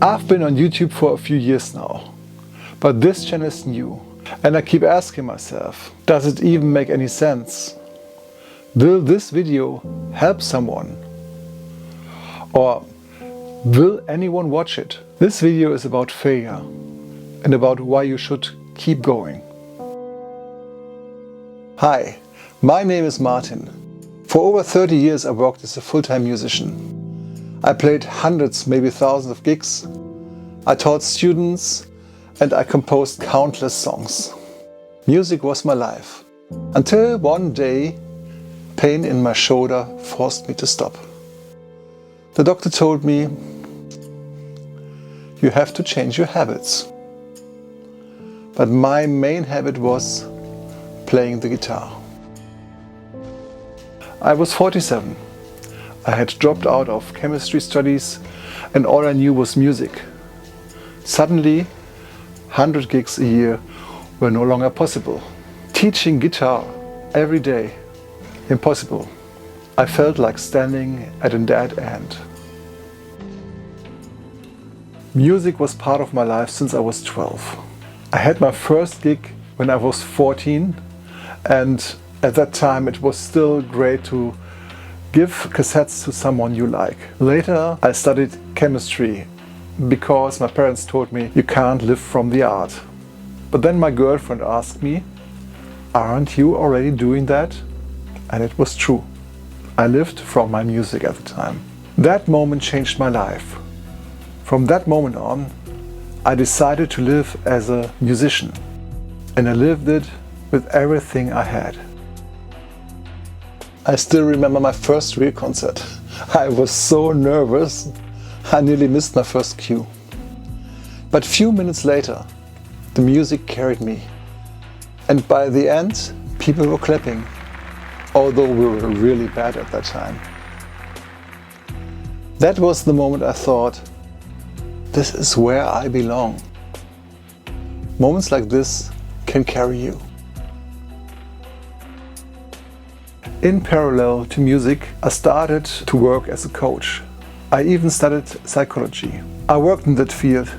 I've been on YouTube for a few years now, but this channel is new and I keep asking myself, does it even make any sense? Will this video help someone? Or will anyone watch it? This video is about failure and about why you should keep going. Hi, my name is Martin. For over 30 years I worked as a full-time musician. I played hundreds, maybe thousands of gigs. I taught students and I composed countless songs. Music was my life. Until one day, pain in my shoulder forced me to stop. The doctor told me, you have to change your habits. But my main habit was playing the guitar. I was 47. I had dropped out of chemistry studies and all I knew was music. Suddenly, 100 gigs a year were no longer possible. Teaching guitar every day, impossible. I felt like standing at a dead end. Music was part of my life since I was 12. I had my first gig when I was 14, and at that time it was still great to give cassettes to someone you like. Later I studied chemistry because my parents told me you can't live from the art. But then my girlfriend asked me, aren't you already doing that? And it was true. I lived from my music at the time. That moment changed my life. From that moment on, I decided to live as a musician. And I lived it with everything I had. I still remember my first real concert. I was so nervous, I nearly missed my first cue. But few minutes later, the music carried me. And by the end, people were clapping, although we were really bad at that time. That was the moment I thought, this is where I belong. Moments like this can carry you. In parallel to music, I started to work as a coach. I even studied psychology. I worked in that field,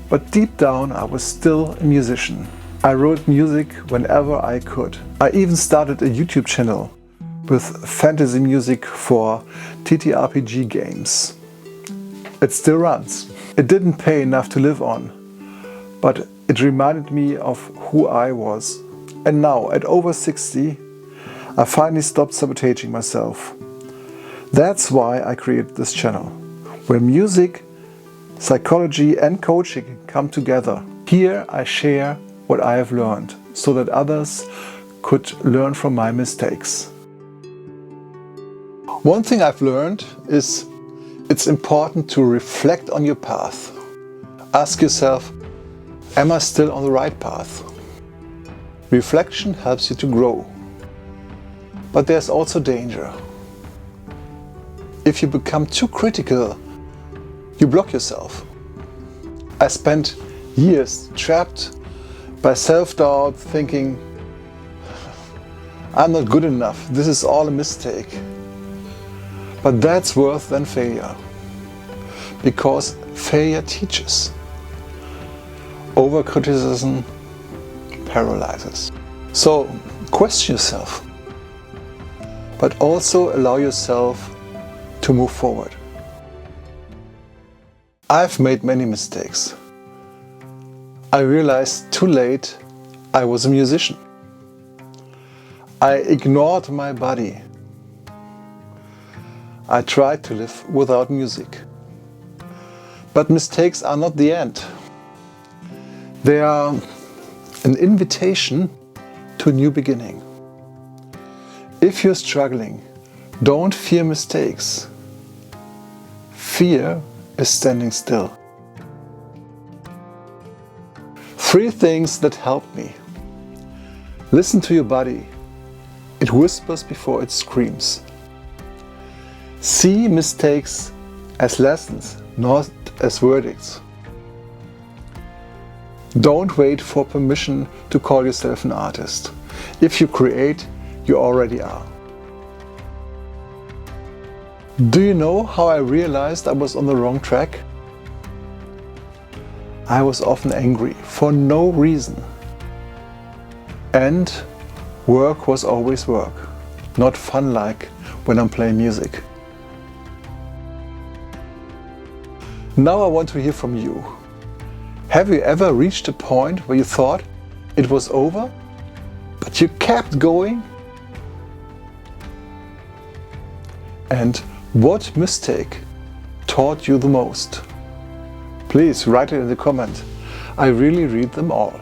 but deep down I was still a musician. I wrote music whenever I could. I even started a YouTube channel with fantasy music for TTRPG games. It still runs. It didn't pay enough to live on, but it reminded me of who I was. And now, at over 60, I finally stopped sabotaging myself. That's why I created this channel, where music, psychology and coaching come together. Here I share what I have learned, so that others could learn from my mistakes. One thing I've learned is it's important to reflect on your path. Ask yourself, am I still on the right path? Reflection helps you to grow. But there's also danger. If you become too critical, you block yourself. I spent years trapped by self-doubt, thinking, I'm not good enough, this is all a mistake. But that's worse than failure, because failure teaches. Over-criticism paralyzes. So question yourself, but also allow yourself to move forward. I've made many mistakes. I realized too late I was a musician. I ignored my body. I tried to live without music. But mistakes are not the end. They are an invitation to a new beginning. If you're struggling, don't fear mistakes. Fear is standing still. 3 things that helped me. Listen to your body. It whispers before it screams. See mistakes as lessons, not as verdicts. Don't wait for permission to call yourself an artist. If you create, you already are. Do you know how I realized I was on the wrong track? I was often angry for no reason. And work was always work, not fun like when I'm playing music. Now I want to hear from you. Have you ever reached a point where you thought it was over, but you kept going? And what mistake taught you the most? Please write it in the comment. I really read them all.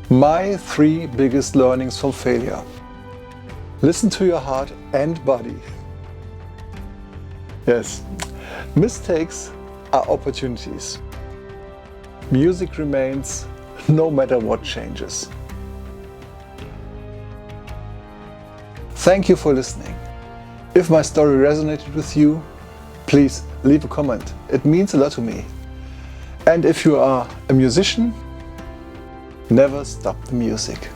My 3 biggest learnings from failure. Listen to your heart and body. Yes, mistakes are opportunities. Music remains no matter what changes. Thank you for listening. If my story resonated with you, please leave a comment. It means a lot to me. And if you are a musician, never stop the music.